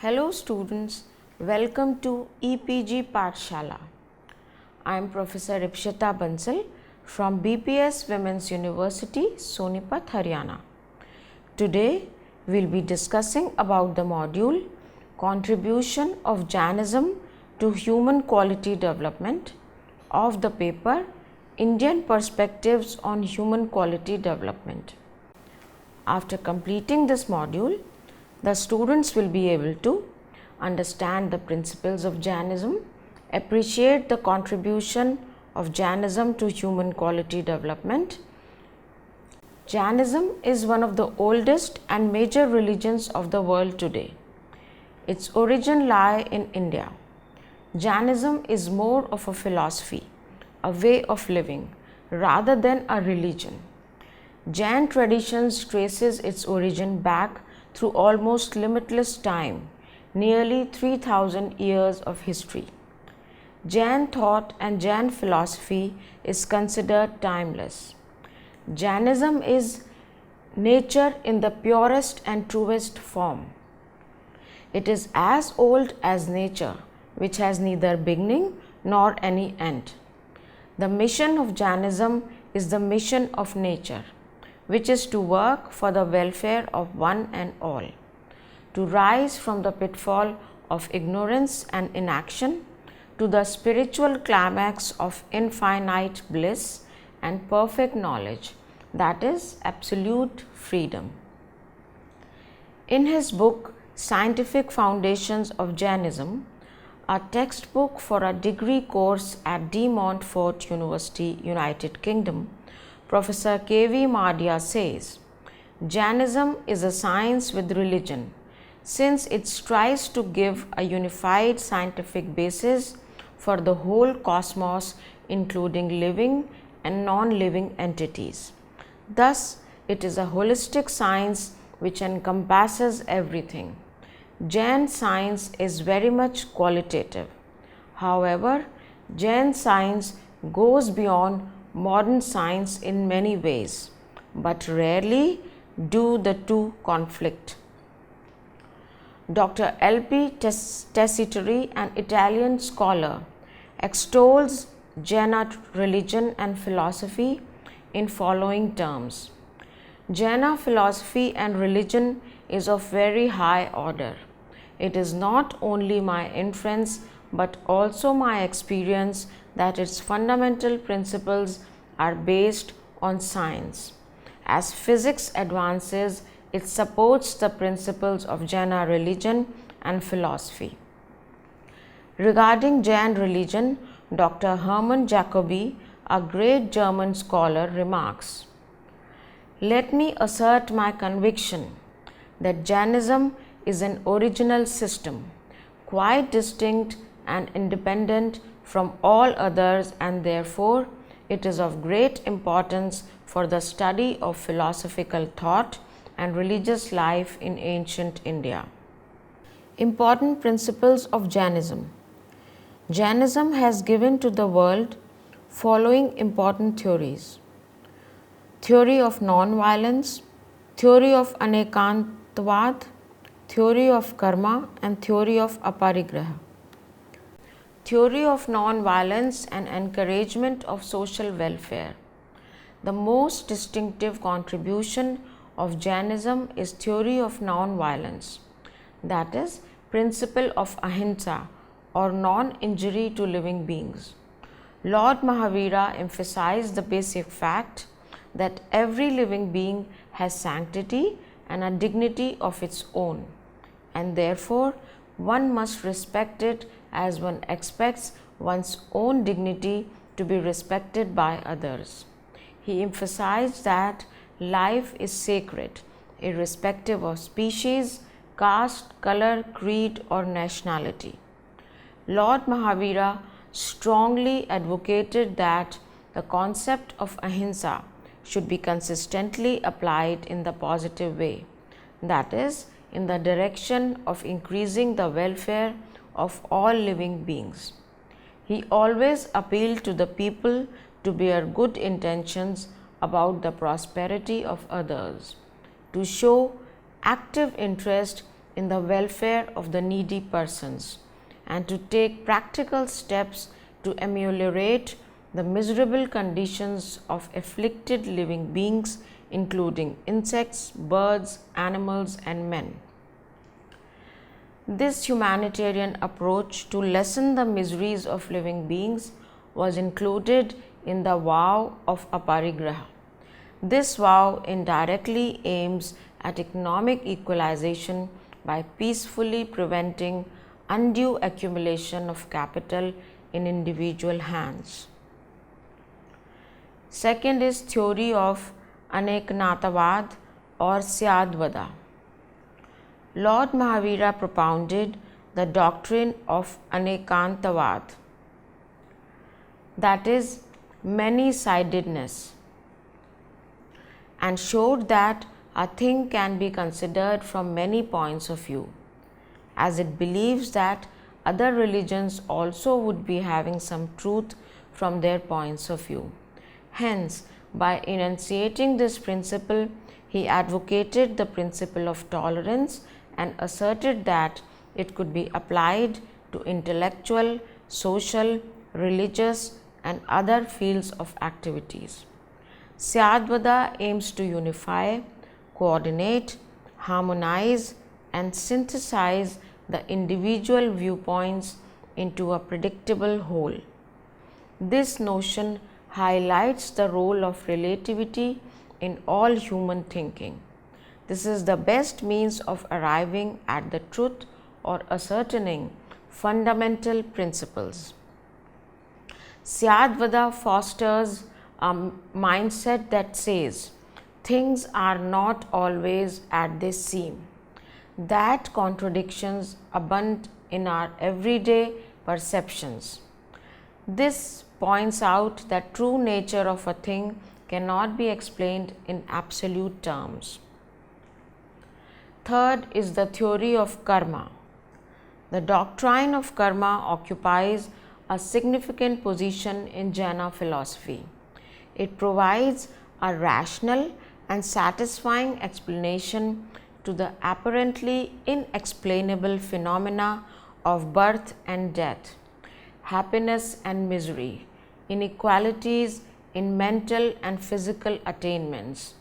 Hello students, welcome to EPG Pathshala. I am Professor Ipshita Bansal from BPS Women's University, Sonipat, Haryana. Today we will be discussing about the module Contribution of Jainism to Human Quality Development of the paper Indian Perspectives on Human Quality Development. After completing this module, the students will be able to understand the principles of Jainism, appreciate the contribution of Jainism to human quality development. Jainism is one of the oldest and major religions of the world today. Its origin lie in India. Jainism is more of a philosophy, a way of living, rather than a religion. Jain traditions traces its origin back through almost limitless time, nearly 3000 years of history. Jain thought and Jain philosophy is considered timeless. Jainism is nature in the purest and truest form. It is as old as nature, which has neither beginning nor any end. The mission of Jainism is the mission of nature, which is to work for the welfare of one and all, to rise from the pitfall of ignorance and inaction to the spiritual climax of infinite bliss and perfect knowledge, that is, absolute freedom. In his book, Scientific Foundations of Jainism, a textbook for a degree course at De Montfort University, United Kingdom, Professor K.V. Madhya says, Jainism is a science with religion, since it strives to give a unified scientific basis for the whole cosmos, including living and non-living entities. Thus, it is a holistic science which encompasses everything. Jain science is very much qualitative. However, Jain science goes beyond modern science in many ways, but rarely do the two conflict. Dr. L.P. Tessitori, an Italian scholar, extols Jaina religion and philosophy in following terms. Jaina philosophy and religion is of very high order. It is not only my inference but also my experience that its fundamental principles are based on science. As physics advances, it supports the principles of Jaina religion and philosophy. Regarding Jain religion, Dr. Hermann Jacobi, a great German scholar, remarks, "Let me assert my conviction that Jainism is an original system, quite distinct and independent from all others, and therefore it is of great importance for the study of philosophical thought and religious life in ancient India." Important principles of Jainism. Jainism has given to the world following important theories: theory of non-violence, theory of anekantavad, theory of karma, and theory of aparigraha. Theory of non-violence and encouragement of social welfare. The most distinctive contribution of Jainism is theory of non-violence, that is, principle of ahimsa or non-injury to living beings. Lord Mahavira emphasized the basic fact that every living being has sanctity and a dignity of its own, and therefore one must respect it as one expects one's own dignity to be respected by others. He emphasized that life is sacred, irrespective of species, caste, color, creed, or nationality. Lord Mahavira strongly advocated that the concept of ahimsa should be consistently applied in the positive way, that is, in the direction of increasing the welfare of all living beings. He always appealed to the people to bear good intentions about the prosperity of others, to show active interest in the welfare of the needy persons and to take practical steps to ameliorate the miserable conditions of afflicted living beings, including insects, birds, animals, and men. This humanitarian approach to lessen the miseries of living beings was included in the vow of aparigraha. This vow indirectly aims at economic equalization by peacefully preventing undue accumulation of capital in individual hands. Second is theory of Aneknatavad or Syadvada. Lord Mahavira propounded the doctrine of Anekantavad, that is, many-sidedness, and showed that a thing can be considered from many points of view, as it believes that other religions also would be having some truth from their points of view. Hence, by enunciating this principle, he advocated the principle of tolerance and asserted that it could be applied to intellectual, social, religious, and other fields of activities. Syadvada aims to unify, coordinate, harmonize, and synthesize the individual viewpoints into a predictable whole. This notion highlights the role of relativity in all human thinking. This is the best means of arriving at the truth or ascertaining fundamental principles. Syadvada fosters a mindset that says things are not always as they seem, that contradictions abound in our everyday perceptions. This points out that true nature of a thing cannot be explained in absolute terms. Third is the theory of karma. The doctrine of karma occupies a significant position in Jaina philosophy. It provides a rational and satisfying explanation to the apparently inexplainable phenomena of birth and death, happiness and misery, inequalities in mental and physical attainments,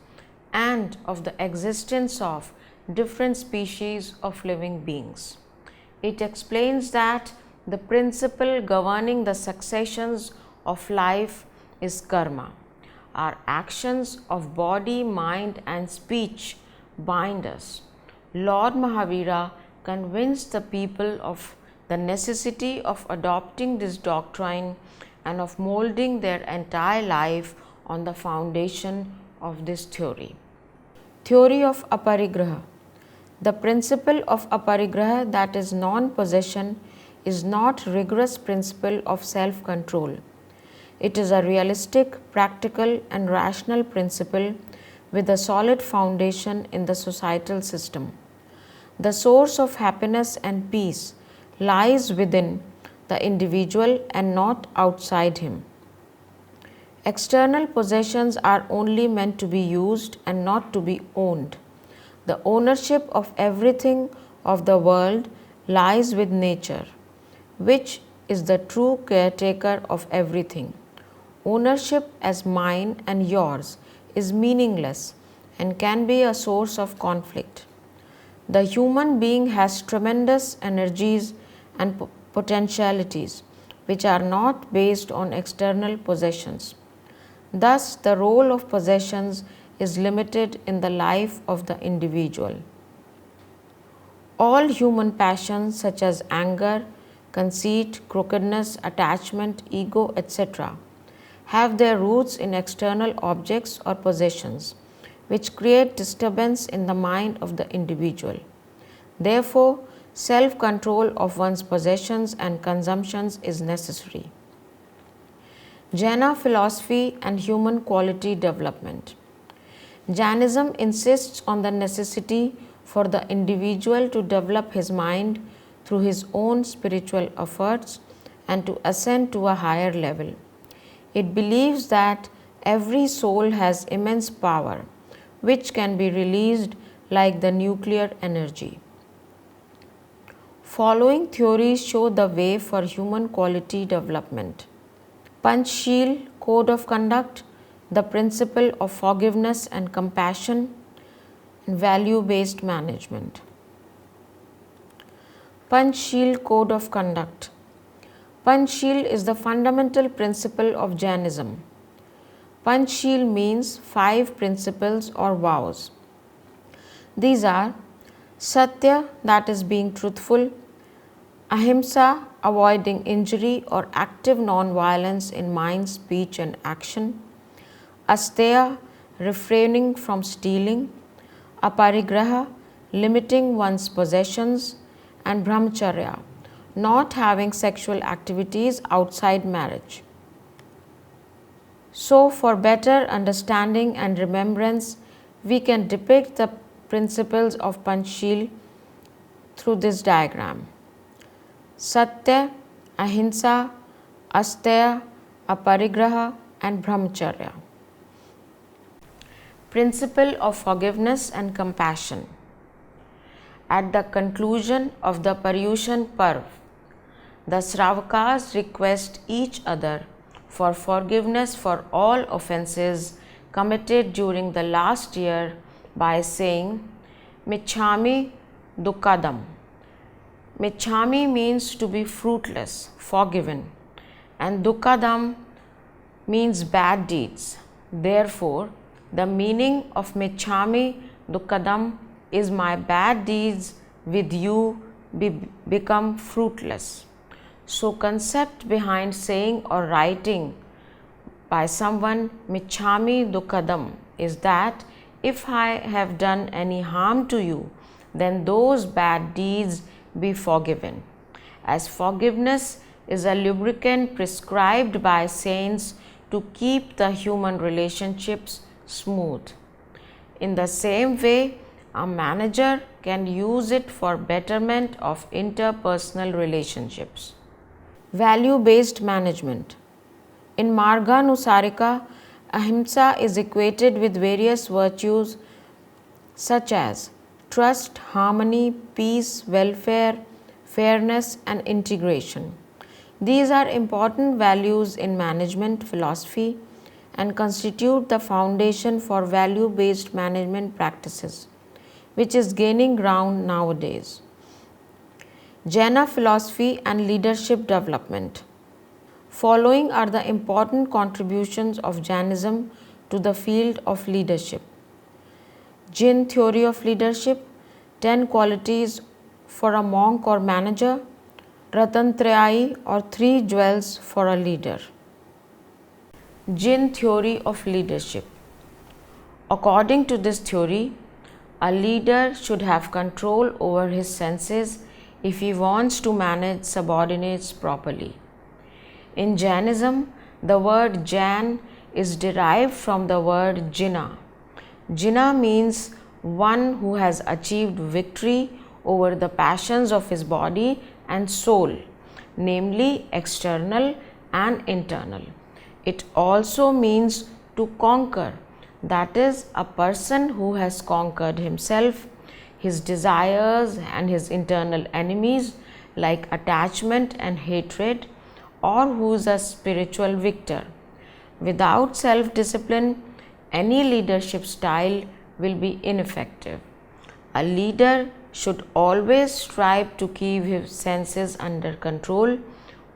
and of the existence of different species of living beings. It explains that the principle governing the successions of life is karma. Our actions of body, mind, and speech bind us. Lord Mahavira convinced the people of the necessity of adopting this doctrine and of molding their entire life on the foundation of this theory. Theory of aparigraha. The principle of aparigraha, that is non-possession, is not rigorous principle of self-control. It is a realistic, practical and rational principle with a solid foundation in the societal system. The source of happiness and peace lies within the individual and not outside him. External possessions are only meant to be used and not to be owned. The ownership of everything of the world lies with nature, which is the true caretaker of everything. Ownership as mine and yours is meaningless and can be a source of conflict. The human being has tremendous energies and potentialities which are not based on external possessions. Thus, the role of possessions is limited in the life of the individual. All human passions such as anger, conceit, crookedness, attachment, ego, etc., have their roots in external objects or possessions, which create disturbance in the mind of the individual. Therefore, self-control of one's possessions and consumptions is necessary. Jaina philosophy and human quality development. Jainism insists on the necessity for the individual to develop his mind through his own spiritual efforts and to ascend to a higher level. It believes that every soul has immense power, which can be released like the nuclear energy. Following theories show the way for human quality development. Panchsheel Code of Conduct, the principle of forgiveness and compassion, and value-based management. Panchsheel Code of Conduct. Panchsheel is the fundamental principle of Jainism. Panchsheel means 5 principles or vows. These are Satya, that is being truthful; Ahimsa, avoiding injury or active non-violence in mind, speech and action; Asteya, refraining from stealing; Aparigraha, limiting one's possessions; and Brahmacharya, not having sexual activities outside marriage. So, for better understanding and remembrance, we can depict the principles of Panchsheel through this diagram. Satya, Ahimsa, Asteya, Aparigraha and Brahmacharya. Principle of forgiveness and compassion. At the conclusion of the Paryushan Parv, the Sravakas request each other for forgiveness for all offences committed during the last year by saying Michhami Dukkadam. Michhami means to be fruitless, forgiven, and Dukkadam means bad deeds. Therefore, the meaning of Michhami Dukkadam is my bad deeds with you become fruitless. So, concept behind saying or writing by someone Michhami Dukkadam is that if I have done any harm to you, then those bad deeds be forgiven. As forgiveness is a lubricant prescribed by saints to keep the human relationships smooth. In the same way, a manager can use it for betterment of interpersonal relationships. Value-based management. In Marganusarika, Ahimsa is equated with various virtues such as trust, harmony, peace, welfare, fairness and integration. These are important values in management philosophy and constitute the foundation for value-based management practices, which is gaining ground nowadays. Jaina philosophy and leadership development. Following are the important contributions of Jainism to the field of leadership. Jain theory of leadership, 10 qualities for a monk or manager, Ratantrayai or 3 jewels for a leader. Jain theory of leadership. According to this theory, a leader should have control over his senses if he wants to manage subordinates properly. In Jainism, the word Jain is derived from the word Jina. Jina means one who has achieved victory over the passions of his body and soul, namely external and internal. It also means to conquer, that is, a person who has conquered himself, his desires and his internal enemies like attachment and hatred, or who is a spiritual victor. Without self-discipline, any leadership style will be ineffective. A leader should always strive to keep his senses under control.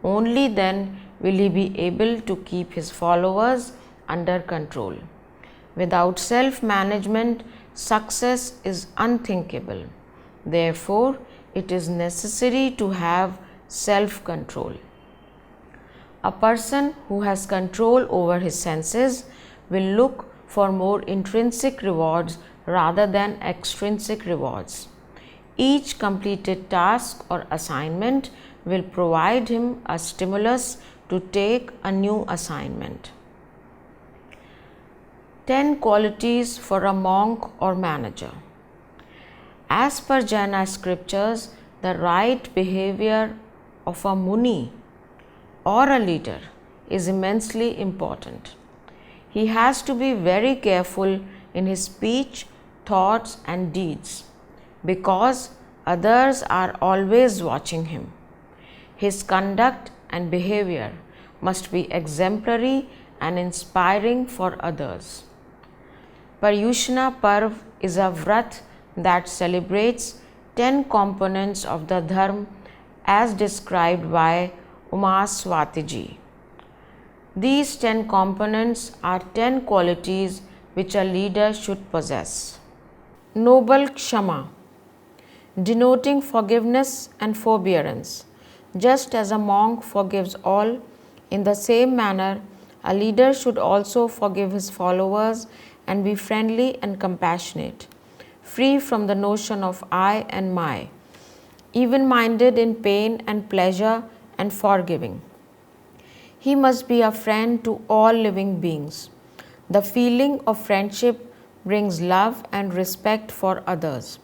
Only then will he be able to keep his followers under control. Without self-management, success is unthinkable. Therefore, it is necessary to have self-control. A person who has control over his senses will look for more intrinsic rewards rather than extrinsic rewards. Each completed task or assignment will provide him a stimulus to take a new assignment. 10 qualities for a monk or manager. As per Jaina scriptures, the right behavior of a muni or a leader is immensely important. He has to be very careful in his speech, thoughts and deeds, because Others are always watching him. His conduct and behavior must be exemplary and inspiring for others. Paryushna Parv is a vrat that celebrates 10 components of the dharma as described by Umaswatiji. These 10 components are 10 qualities which a leader should possess. Noble Kshama, denoting forgiveness and forbearance. Just as a monk forgives all, in the same manner, a leader should also forgive his followers and be friendly and compassionate, free from the notion of I and my, even-minded in pain and pleasure and forgiving. He must be a friend to all living beings. The feeling of friendship brings love and respect for others.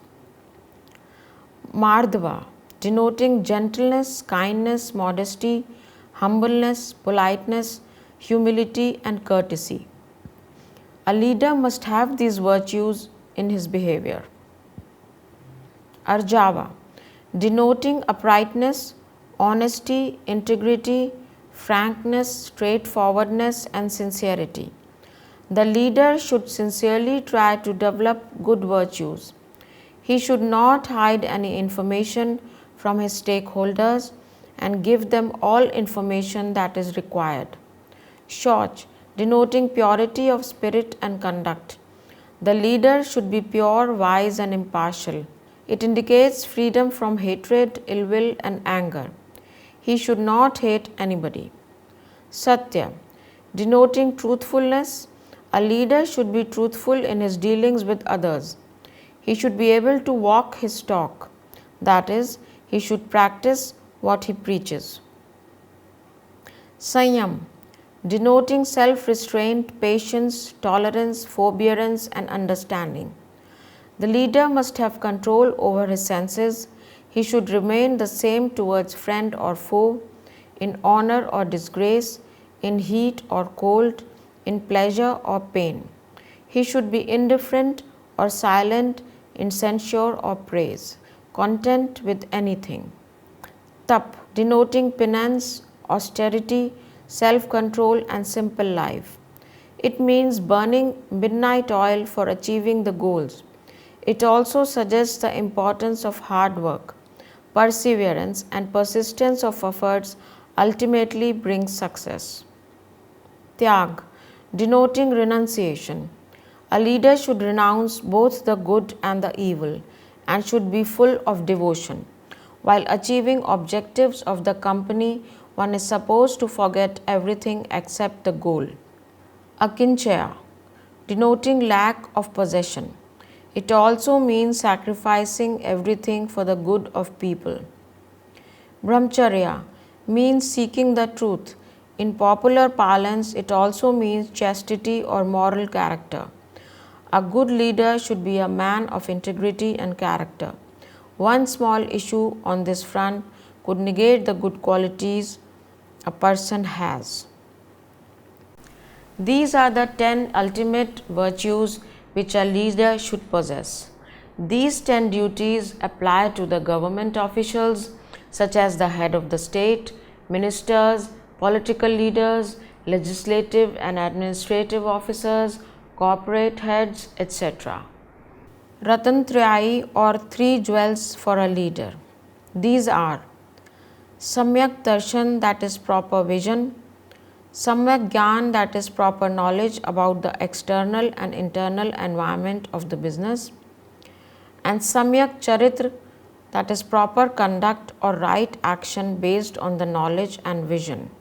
Mardava, denoting gentleness, kindness, modesty, humbleness, politeness, humility, and courtesy. A leader must have these virtues in his behavior. Arjava, denoting uprightness, honesty, integrity, frankness, straightforwardness, and sincerity. The leader should sincerely try to develop good virtues. He should not hide any information from his stakeholders and give them all information that is required. Shauch, denoting purity of spirit and conduct. The leader should be pure, wise, and impartial. It indicates freedom from hatred, ill will, and anger. He should not hate anybody. Satya, denoting truthfulness. A leader should be truthful in his dealings with others. He should be able to walk his talk. That is, he should practice what he preaches. Sanyam, denoting self-restraint, patience, tolerance, forbearance, and understanding. The leader must have control over his senses. He should remain the same towards friend or foe, in honor or disgrace, in heat or cold, in pleasure or pain. He should be indifferent or silent in censure or praise, content with anything. Tap, denoting penance, austerity, self-control, and simple life. It means burning midnight oil for achieving the goals. It also suggests the importance of hard work. Perseverance and persistence of efforts ultimately brings success. Tyag, denoting renunciation. A leader should renounce both the good and the evil and should be full of devotion. While achieving objectives of the company, one is supposed to forget everything except the goal. Akinchaya, denoting lack of possession. It also means sacrificing everything for the good of people. Brahmacharya means seeking the truth. In popular parlance, it also means chastity or moral character. A good leader should be a man of integrity and character. One small issue on this front could negate the good qualities a person has. These are the 10 ultimate virtues which a leader should possess. These 10 duties apply to the government officials such as the head of the state, ministers, political leaders, legislative and administrative officers, corporate heads, etc. Ratantrayai or 3 jewels for a leader. These are Samyak Darshan, that is proper vision, Samyak Gyan, that is proper knowledge about the external and internal environment of the business, and Samyak Charitra, that is proper conduct or right action based on the knowledge and vision.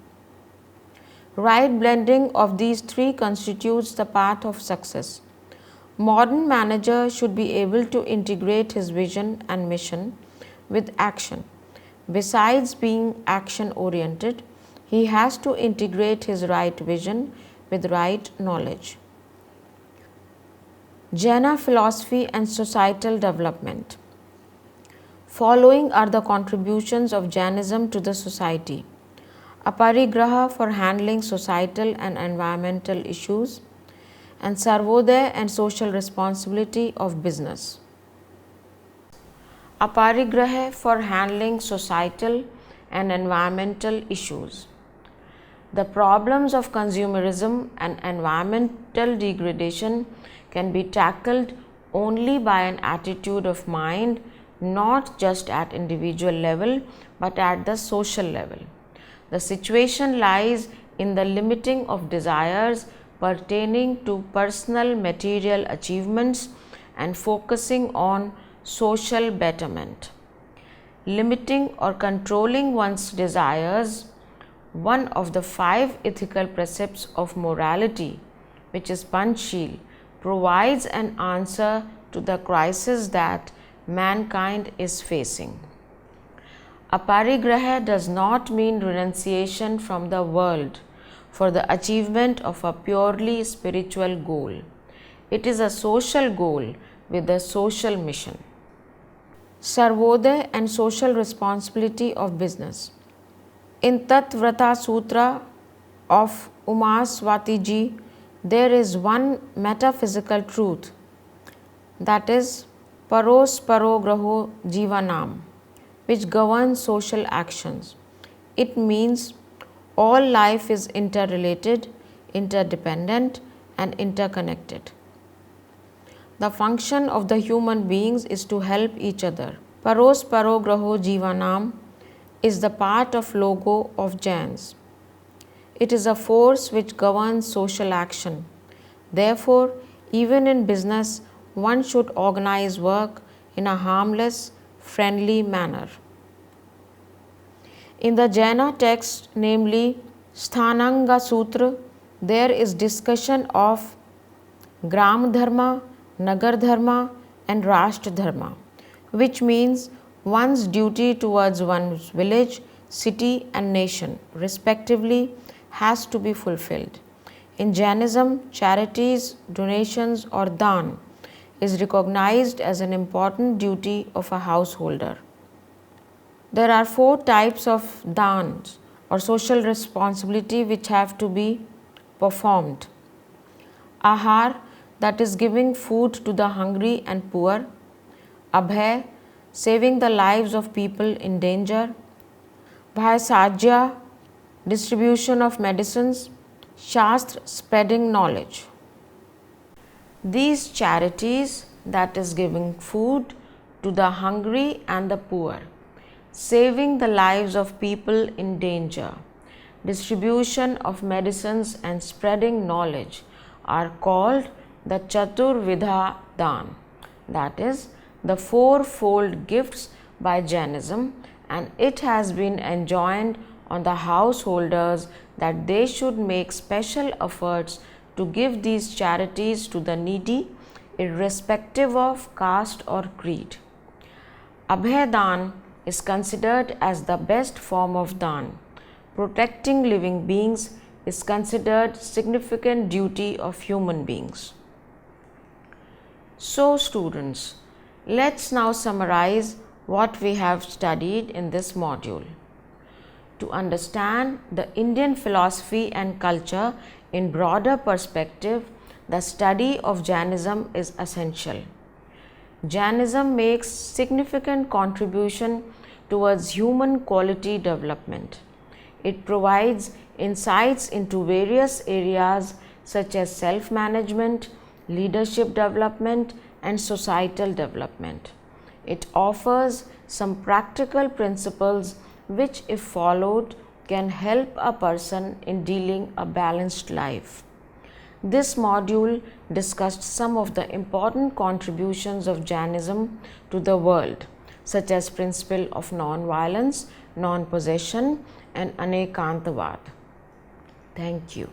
Right blending of these 3 constitutes the path of success. Modern manager should be able to integrate his vision and mission with action. Besides being action oriented, he has to integrate his right vision with right knowledge. Jaina philosophy and societal development. Following are the contributions of Jainism to the society. Aparigraha for handling societal and environmental issues, and Sarvodaya and social responsibility of business. aparigraha for handling societal and environmental issues. The problems of consumerism and environmental degradation can be tackled only by an attitude of mind, not just at individual level but at the social level. The situation lies in the limiting of desires pertaining to personal material achievements and focusing on social betterment. Limiting or controlling one's desires, one of the 5 ethical precepts of morality, which is Panchsheel, provides an answer to the crisis that mankind is facing. Aparigraha does not mean renunciation from the world for the achievement of a purely spiritual goal. It is a social goal with a social mission. Sarvodaya and social responsibility of business. In Tat Vrata Sutra of Umaswati ji, there is one metaphysical truth, that is Paros Parograho Jivanam, which governs social actions. It means all life is interrelated, interdependent, and interconnected. The function of the human beings is to help each other. Paros Parograho Jivanam is the part of logo of Jains. It is a force which governs social action. Therefore, even in business, one should organize work in a harmless, friendly manner. In the Jaina text, namely Sthananga Sutra, there is discussion of Gram Dharma, Nagar Dharma and Rashtra Dharma, which means one's duty towards one's village, city and nation, respectively, has to be fulfilled. In Jainism, charities, donations or dhan is recognized as an important duty of a householder. There are 4 types of dhans or social responsibility which have to be performed. Ahar, that is giving food to the hungry and poor. Abhay, saving the lives of people in danger. Bhaisajya, distribution of medicines. Shastra, spreading knowledge. These charities, that is giving food to the hungry and the poor, saving the lives of people in danger, distribution of medicines and spreading knowledge, are called the Chaturvidha Dhan, that is the 4-fold gifts by Jainism, and it has been enjoined on the householders that they should make special efforts to give these charities to the needy, irrespective of caste or creed. Abhay Dhan is considered as the best form of dhan. Protecting living beings is considered significant duty of human beings. So students, let's now summarize what we have studied in this module. To understand the Indian philosophy and culture in broader perspective, the study of Jainism is essential. Jainism makes significant contribution towards human quality development. It provides insights into various areas such as self-management, leadership development, and societal development. It offers some practical principles which, if followed, can help a person in dealing a balanced life. This module discussed some of the important contributions of Jainism to the world, such as principle of non-violence, non-possession, and Anekantavad. Thank you.